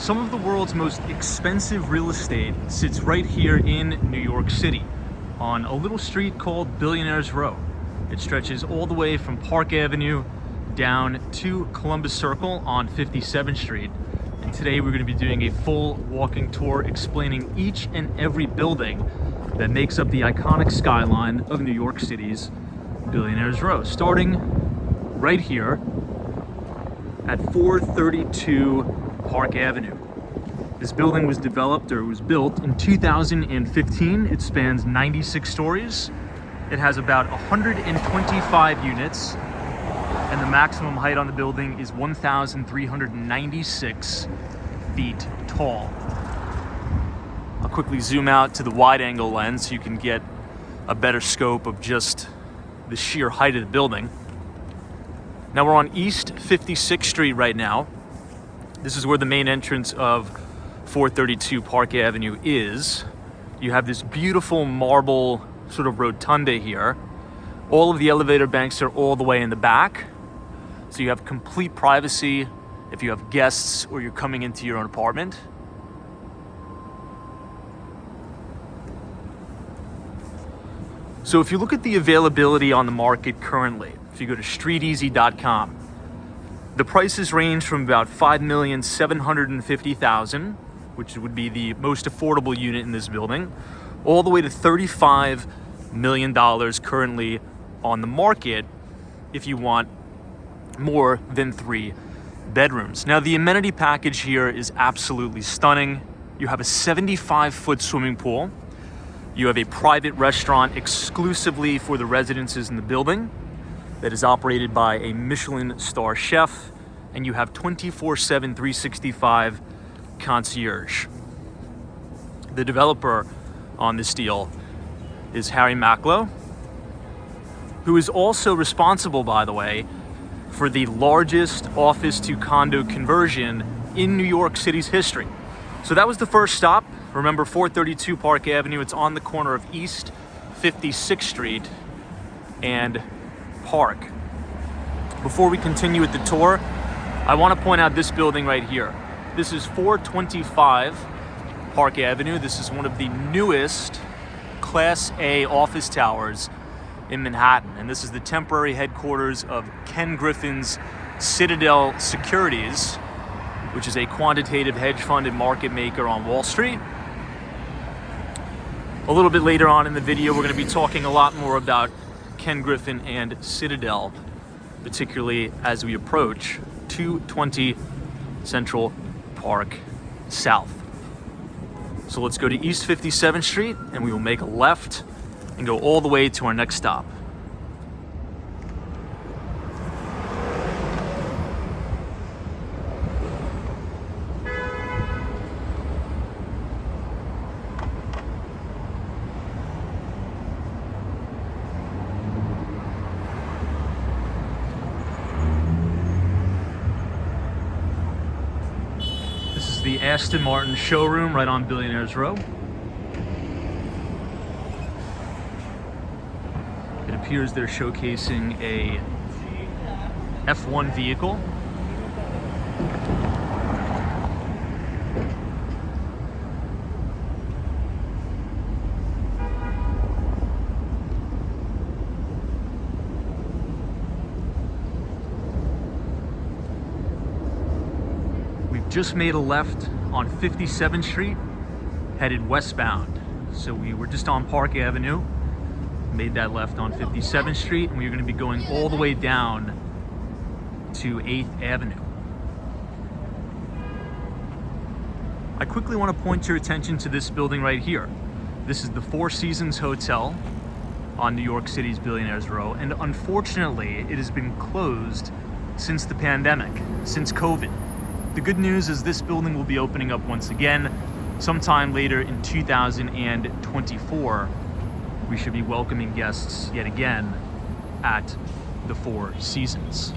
Some of the world's most expensive real estate sits right here in New York City on a little street called Billionaires Row. It stretches all the way from Park Avenue down to Columbus Circle on 57th Street. And today we're going to be doing a full walking tour explaining each and every building that makes up the iconic skyline of New York City's Billionaires Row, starting right here at 432 Park Avenue. This building was developed, or was built, in 2015. It spans 96 stories. It has about 125 units, and the maximum height on the building is 1,396 feet tall. I'll quickly zoom out to the wide-angle lens so you can get a better scope of just the sheer height of the building. Now we're on East 56th Street right now. This is where the main entrance of 432 Park Avenue is. You have this beautiful marble sort of rotunda here. All of the elevator banks are all the way in the back, so you have complete privacy if you have guests or you're coming into your own apartment. So if you look at the availability on the market currently, if you go to streeteasy.com, the prices range from about $5,750,000, which would be the most affordable unit in this building, all the way to $35 million currently on the market if you want more than 3 bedrooms. Now, the amenity package here is absolutely stunning. You have a 75-foot swimming pool. You have a private restaurant exclusively for the residences in the building that is operated by a Michelin star chef, and you have 24/7, 365 concierge. The developer on this deal is Harry Macklow, who is also responsible, by the way, for the largest office to condo conversion in New York City's history. So that was the first stop. Remember, 432 Park Avenue. It's on the corner of East 56th Street and Park. Before we continue with the tour, I want to point out this building right here. This is 425 Park Avenue. This is one of the newest Class A office towers in Manhattan, and this is the temporary headquarters of Ken Griffin's Citadel Securities, which is a quantitative hedge fund and market maker on Wall Street. A little bit later on in the video, we're going to be talking a lot more about Ken Griffin and Citadel, particularly as we approach 220 Central Park South. So let's go to East 57th Street, and we will make a left and go all the way to our next stop. The Aston Martin showroom right on Billionaires Row. It appears they're showcasing a F1 vehicle. Just made a left on 57th Street, headed westbound. So we were just on Park Avenue, made that left on 57th Street, and we're going to be going all the way down to 8th Avenue. I quickly want to point your attention to this building right here. This is the Four Seasons Hotel on New York City's Billionaires Row, and unfortunately, it has been closed since the pandemic, since COVID. The good news is this building will be opening up once again sometime later in 2024. We should be welcoming guests yet again at the Four Seasons.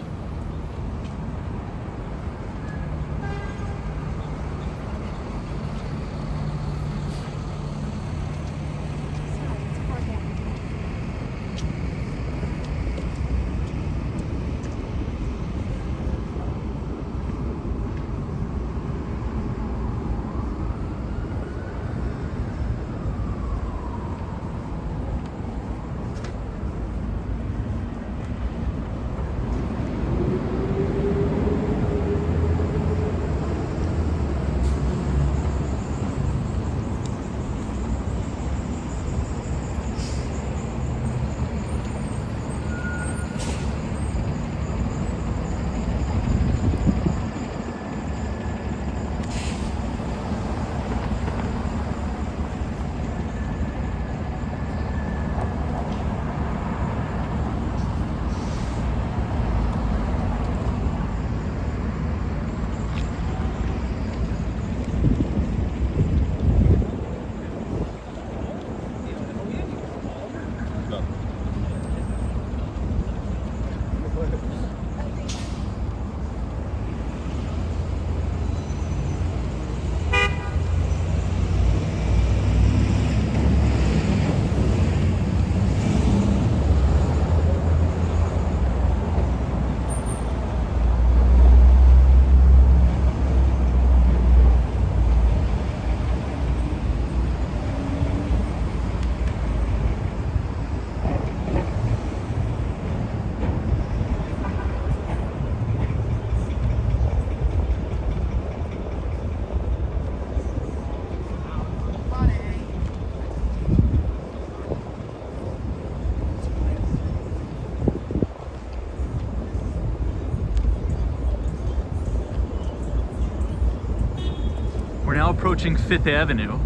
We're now approaching 5th Avenue.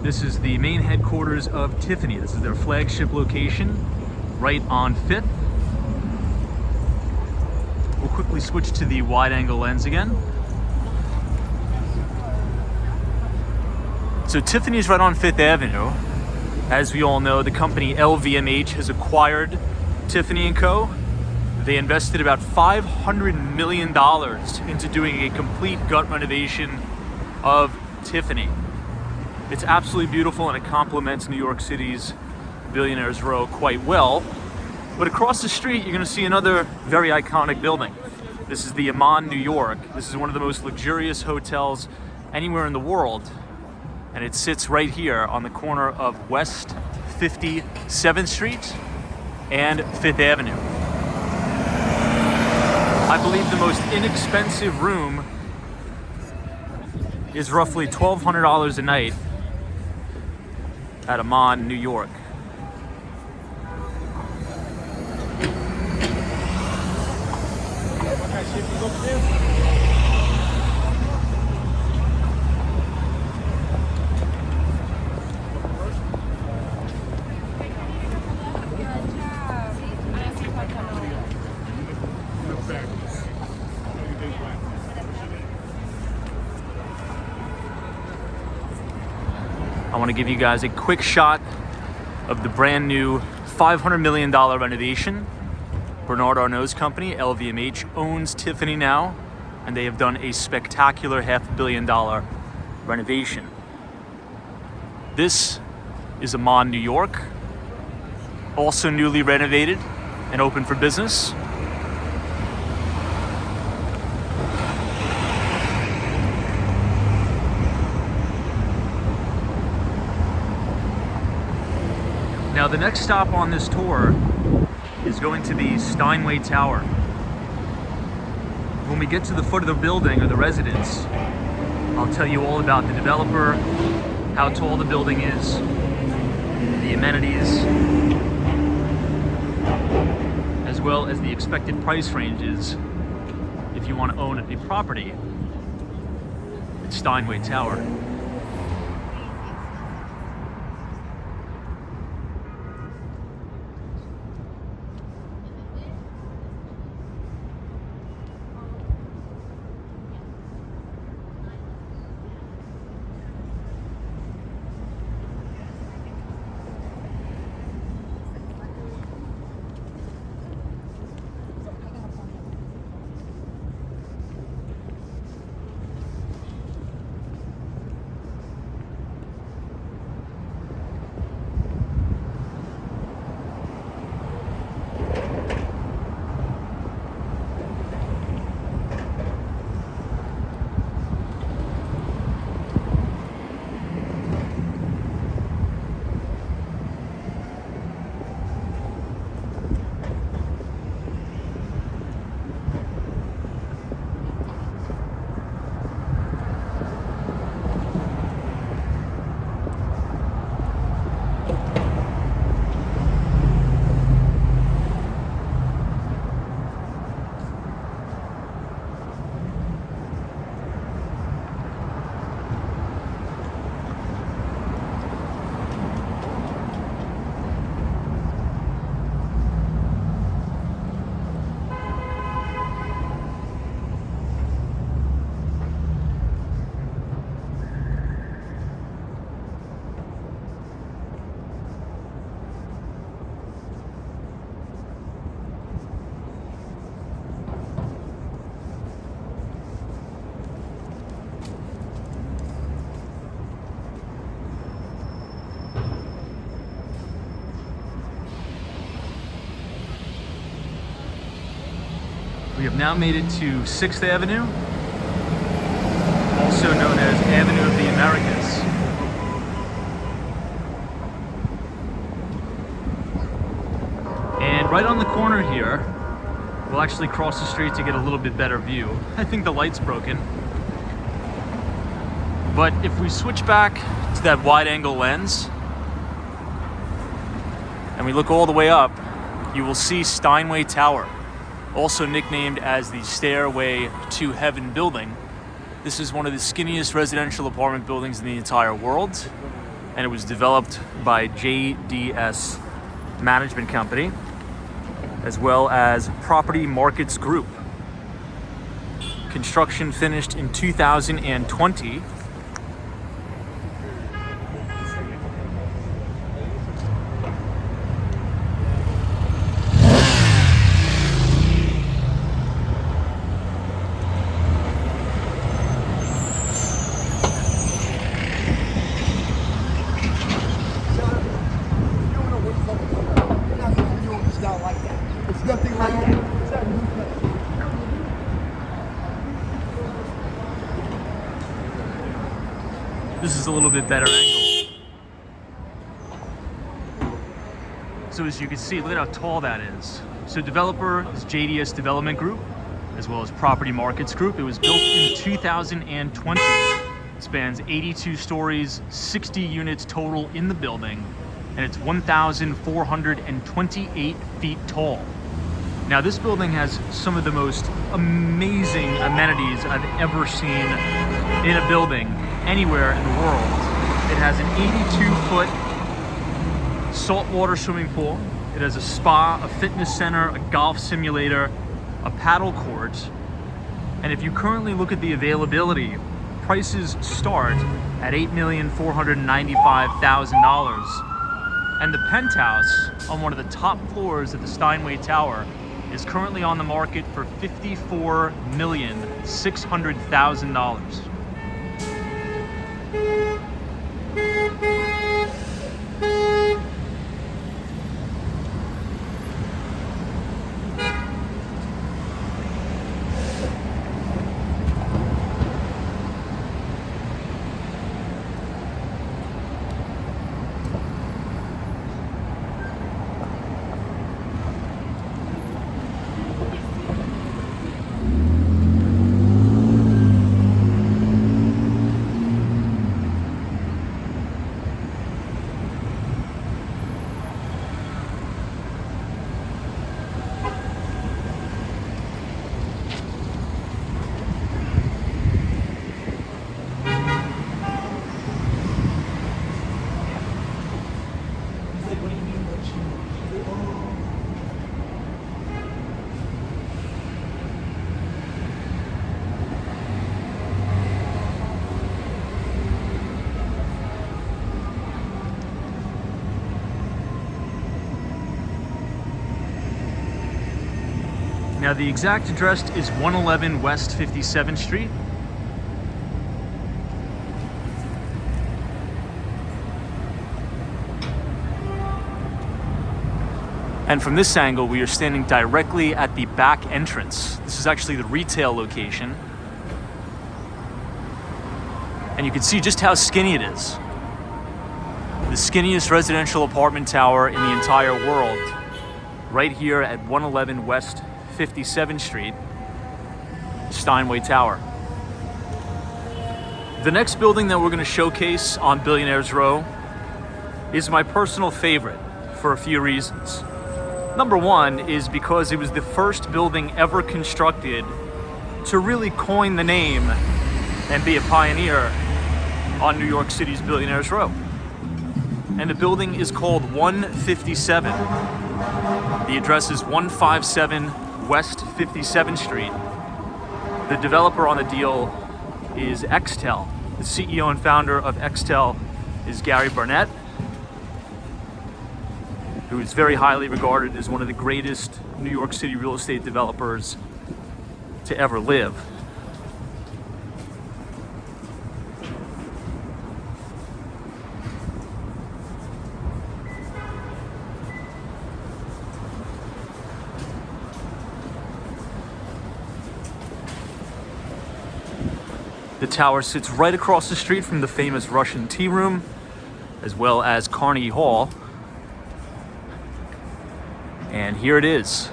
This is the main headquarters of Tiffany. This is their flagship location, right on 5th. We'll quickly switch to the wide-angle lens again. So Tiffany is right on 5th Avenue. As we all know, the company LVMH has acquired Tiffany & Co. They invested about $500 million into doing a complete gut renovation of Tiffany. It's absolutely beautiful and it complements New York City's Billionaires Row quite well. But across the street, you're gonna see another very iconic building. This is the Aman New York. This is one of the most luxurious hotels anywhere in the world. And it sits right here on the corner of West 57th Street and 5th Avenue. I believe the most inexpensive room is roughly $1,200 a night at Aman, New York. I want to give you guys a quick shot of the brand new $500 million renovation. Bernard Arnault's company, LVMH, owns Tiffany now, and they have done a spectacular $500 million renovation. This is Aman, New York, also newly renovated and open for business. Now the next stop on this tour is going to be Steinway Tower. When we get to the foot of the building or the residence, I'll tell you all about the developer, how tall the building is, the amenities, as well as the expected price ranges if you want to own a property at Steinway Tower. We have now made it to 6th Avenue, also known as Avenue of the Americas. And right on the corner here, we'll actually cross the street to get a little bit better view. I think the light's broken. But if we switch back to that wide angle lens, and we look all the way up, you will see Steinway Tower, also nicknamed as the Stairway to Heaven building. This is one of the skinniest residential apartment buildings in the entire world, and it was developed by JDS Management Company, as well as Property Markets Group. Construction finished in 2020. This is a little bit better angle. So as you can see, look at how tall that is. So developer is JDS Development Group, as well as Property Markets Group. It was built in 2020. It spans 82 stories, 60 units total in the building, and it's 1,428 feet tall. Now this building has some of the most amazing amenities I've ever seen in a building anywhere in the world. It has an 82-foot saltwater swimming pool. It has a spa, a fitness center, a golf simulator, a paddle court. And if you currently look at the availability, prices start at $8,495,000. And the penthouse on one of the top floors of the Steinway Tower is currently on the market for $54,600,000. Now the exact address is 111 West 57th Street. And from this angle, we are standing directly at the back entrance. This is actually the retail location. And you can see just how skinny it is. The skinniest residential apartment tower in the entire world, right here at 111 West 57th Street, Steinway Tower. The next building that we're going to showcase on Billionaires Row is my personal favorite for a few reasons. Number one is because it was the first building ever constructed to really coin the name and be a pioneer on New York City's Billionaires Row. And the building is called 157. The address is 157 West 57th Street. The developer on the deal is Extell. The CEO and founder of Extell is Gary Barnett, who is very highly regarded as one of the greatest New York City real estate developers to ever live. The tower sits right across the street from the famous Russian Tea Room, as well as Carnegie Hall. And here it is.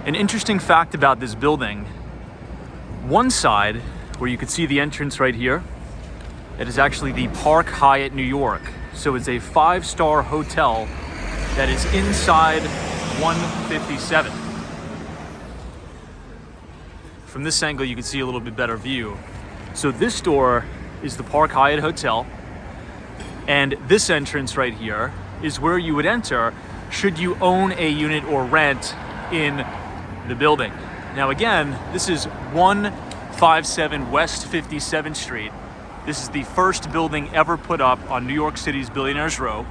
An interesting fact about this building, one side, where you can see the entrance right here, it is actually the Park Hyatt New York. So it's a 5-star hotel that is inside 157. from this angle you can see a little bit better view. So this door is the Park Hyatt Hotel, and this entrance right here is where you would enter should you own a unit or rent in the building. Now again, this is 157 West 57th Street. This is the first building ever put up on New York City's Billionaires Row.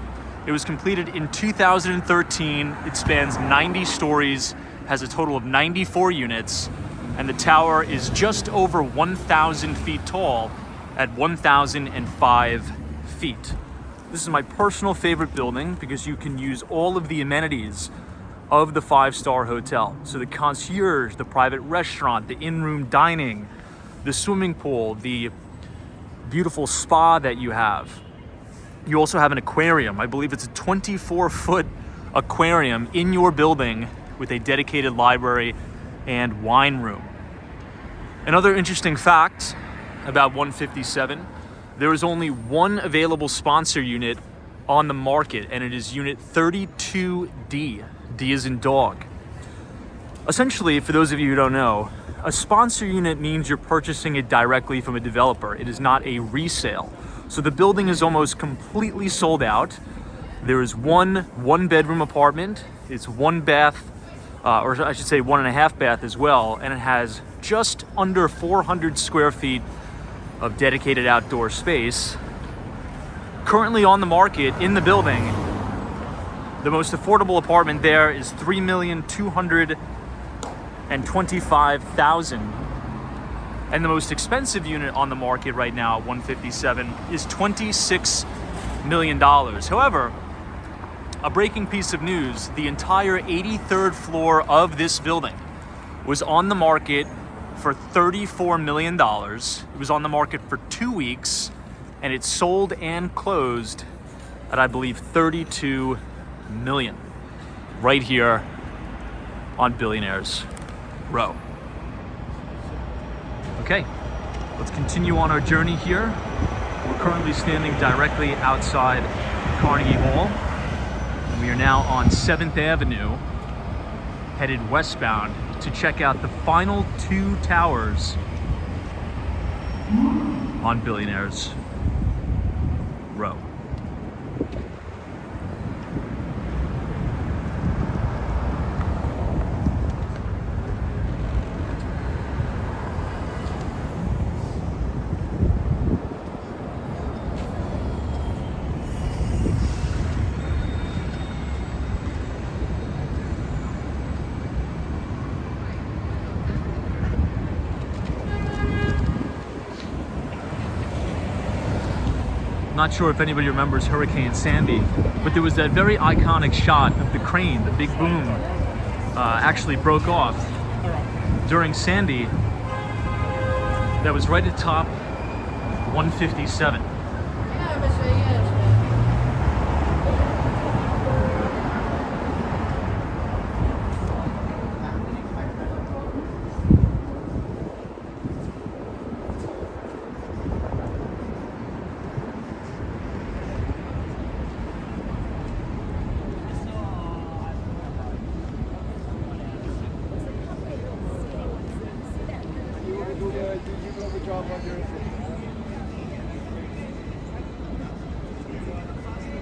It was completed in 2013. It spans 90 stories, has a total of 94 units, and the tower is just over 1,000 feet tall at 1,005 feet. This is my personal favorite building because you can use all of the amenities of the five-star hotel. So the concierge, the private restaurant, the in-room dining, the swimming pool, the beautiful spa that you have. You also have an aquarium. I believe it's a 24-foot aquarium in your building with a dedicated library and wine room. Another interesting fact about 157, there is only one available sponsor unit on the market, and it is unit 32D. D is in dog. Essentially, for those of you who don't know, a sponsor unit means you're purchasing it directly from a developer. It is not a resale. So the building is almost completely sold out. There is one bedroom apartment. It's one bath, or I should say 1.5 bath as well. And it has just under 400 square feet of dedicated outdoor space. Currently on the market in the building, the most affordable apartment there is $3,225,000. And the most expensive unit on the market right now at 157 is $26 million. However, a breaking piece of news, the entire 83rd floor of this building was on the market for $34 million. It was on the market for 2 weeks, and it sold and closed at, I believe, $32 million right here on Billionaires Row. Okay, let's continue on our journey here. We're currently standing directly outside Carnegie Hall. And we are now on 7th Avenue, headed westbound to check out the final 2 towers on Billionaires Row. Not sure if anybody remembers Hurricane Sandy, but there was that very iconic shot of the crane, the big boom, actually broke off during Sandy. That was right at top 157.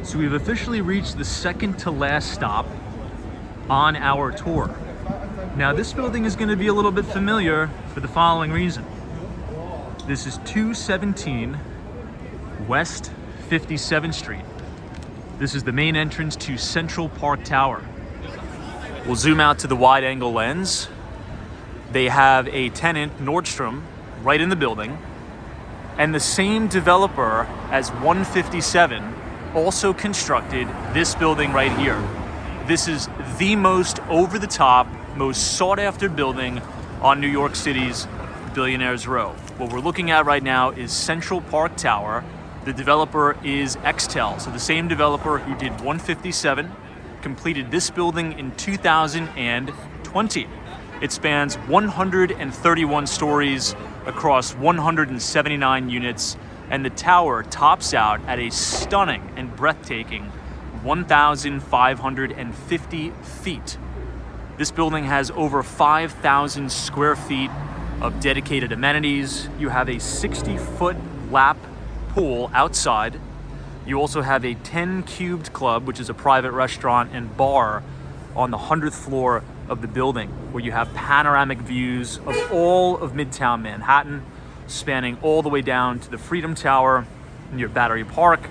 So we've officially reached the second to last stop on our tour. Now this building is going to be a little bit familiar for the following reason. This is 217 West 57th Street. This is the main entrance to Central Park Tower. We'll zoom out to the wide angle lens. They have a tenant, Nordstrom, right in the building. And the same developer as 157 also constructed this building right here. This is the most over-the-top, most sought-after building on New York City's Billionaires Row. What we're looking at right now is Central Park Tower. The developer is Extell, so the same developer who did 157 completed this building in 2020. It spans 131 stories across 179 units, and the tower tops out at a stunning and breathtaking 1,550 feet. This building has over 5,000 square feet of dedicated amenities. You have a 60-foot lap pool outside. You also have a 10 Cubed Club, which is a private restaurant and bar on the 100th floor of the building, where you have panoramic views of all of Midtown Manhattan, spanning all the way down to the Freedom Tower near Battery Park,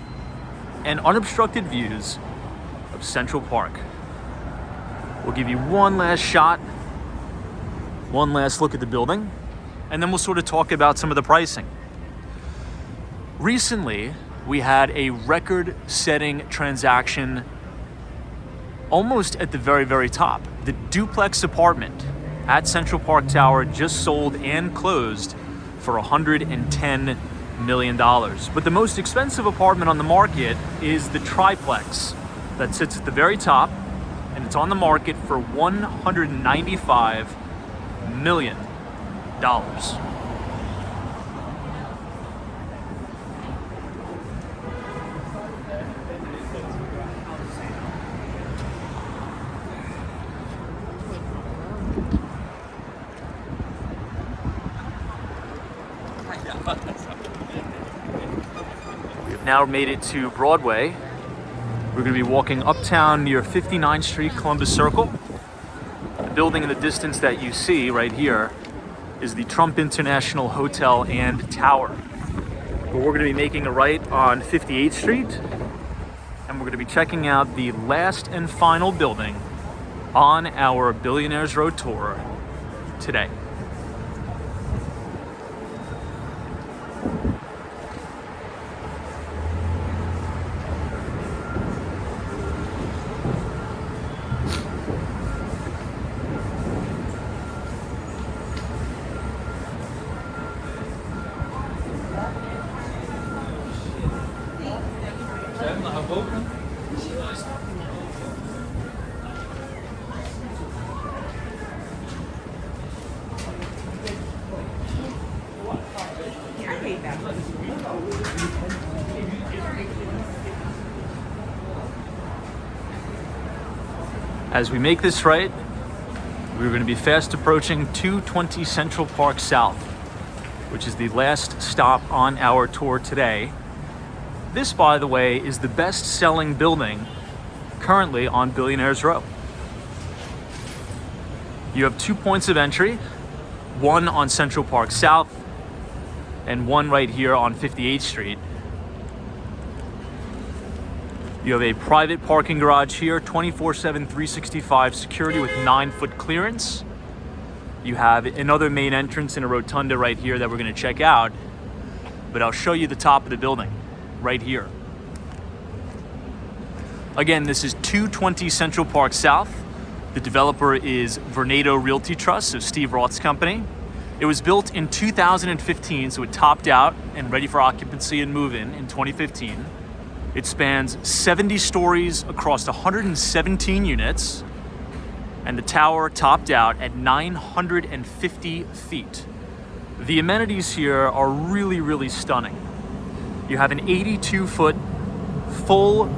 and unobstructed views of Central Park. We'll give you one last shot, one last look at the building, and then we'll sort of talk about some of the pricing. Recently, we had a record-setting transaction almost at the very, very top. The duplex apartment at Central Park Tower just sold and closed for $110 million. But the most expensive apartment on the market is the triplex that sits at the very top, and it's on the market for $195 million. We've now made it to Broadway. We're going to be walking uptown near 59th Street, Columbus Circle. The building in the distance that you see right here is the Trump International Hotel and Tower. But we're going to be making a right on 58th Street, and we're going to be checking out the last and final building on our Billionaires Road tour today. As we make this right, we're going to be fast approaching 220 Central Park South, which is the last stop on our tour today. This, by the way, is the best-selling building currently on Billionaires Row. You have 2 points of entry, one on Central Park South and one right here on 58th Street. You have a private parking garage here, 24/7, 365 security with 9-foot clearance. You have another main entrance and a rotunda right here that we're going to check out, but I'll show you the top of the building right here. Again, this is 220 Central Park South. The developer is Vornado Realty Trust, so Steve Roth's company. It was built in 2015, so it topped out and ready for occupancy and move-in in 2015. It spans 70 stories across 117 units, and the tower topped out at 950 feet. The amenities here are really, really stunning. You have an 82-foot full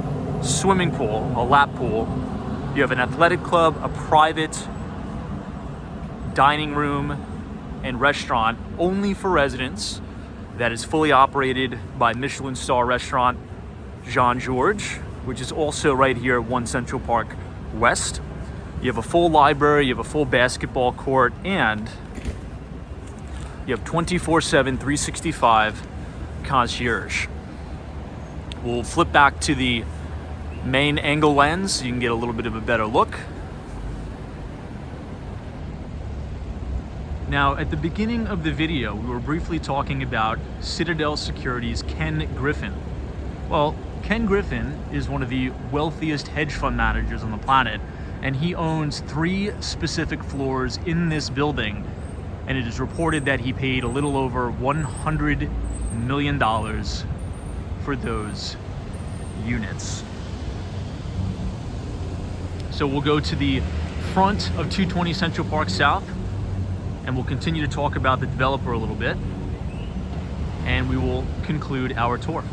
swimming pool, a lap pool. You have an athletic club, a private dining room and restaurant only for residents that is fully operated by Michelin star restaurant Jean Georges, which is also right here at 1 Central Park West. You have a full library, you have a full basketball court, and you have 24/7, 365 concierge. We'll flip back to the main angle lens so you can get a little bit of a better look. Now, at the beginning of the video, we were briefly talking about Citadel Securities' Ken Griffin. Well, Ken Griffin is one of the wealthiest hedge fund managers on the planet, and he owns 3 specific floors in this building, and it is reported that he paid a little over $100 million for those units. So we'll go to the front of 220 Central Park South, and we'll continue to talk about the developer a little bit, and we will conclude our tour.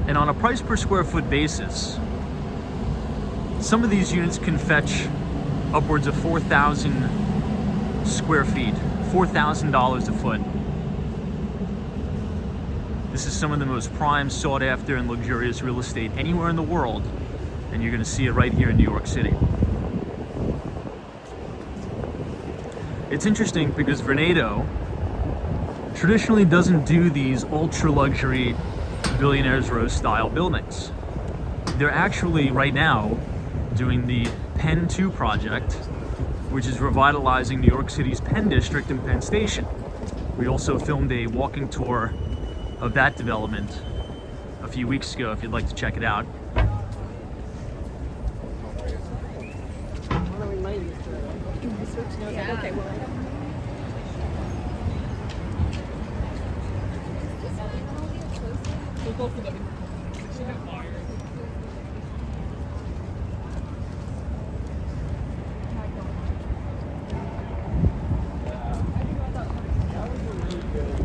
And on a price per square foot basis, some of these units can fetch upwards of 4,000 square feet, $4,000 a foot. This is some of the most prime, sought after, and luxurious real estate anywhere in the world, and you're gonna see it right here in New York City. It's interesting because Vornado traditionally doesn't do these ultra luxury Billionaires Row style buildings. They're actually right now doing the Penn 2 project, which is revitalizing New York City's Penn District and Penn Station. We also filmed a walking tour of that development a few weeks ago if you'd like to check it out.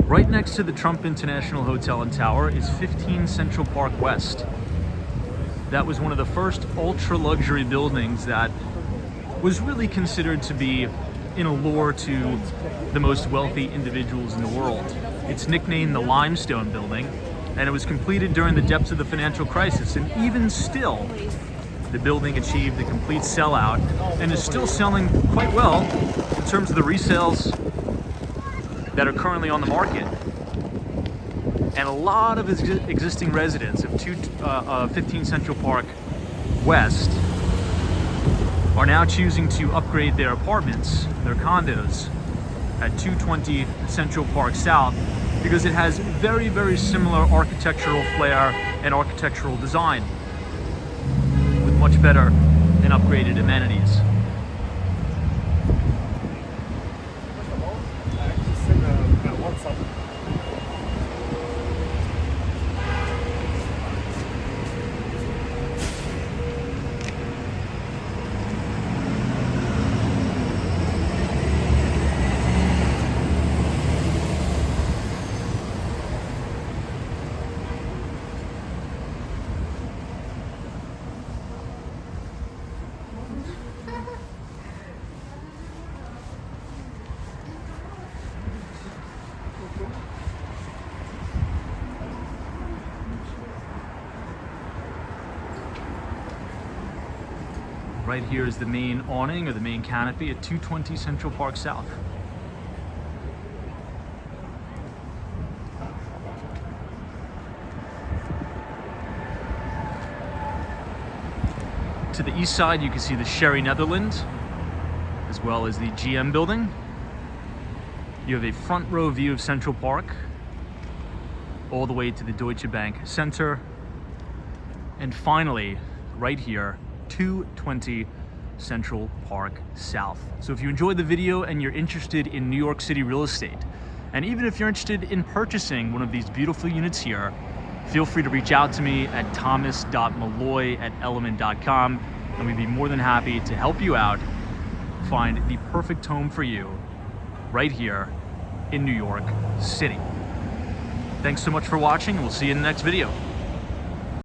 Right next to the Trump International Hotel and Tower is 15 Central Park West. That was one of the first ultra-luxury buildings that was really considered to be in allure to the most wealthy individuals in the world. It's nicknamed the Limestone Building, and it was completed during the depths of the financial crisis. And even still, the building achieved a complete sellout and is still selling quite well in terms of the resales that are currently on the market. And a lot of existing residents of 15 Central Park West are now choosing to upgrade their apartments, their condos, at 220 Central Park South because it has very, very similar architectural flair and architectural design with much better and upgraded amenities. Right here is the main awning or the main canopy at 220 Central Park South. To the east side, you can see the Sherry Netherlands, as well as the GM building. You have a front row view of Central Park, all the way to the Deutsche Bank Center. And finally, right here, 220 Central Park South. So if you enjoyed the video and you're interested in New York City real estate, and even if you're interested in purchasing one of these beautiful units here, feel free to reach out to me at Thomas.Malloy@element.com, and we'd be more than happy to help you out find the perfect home for you right here in New York City. Thanks so much for watching, and we'll see you in the next video.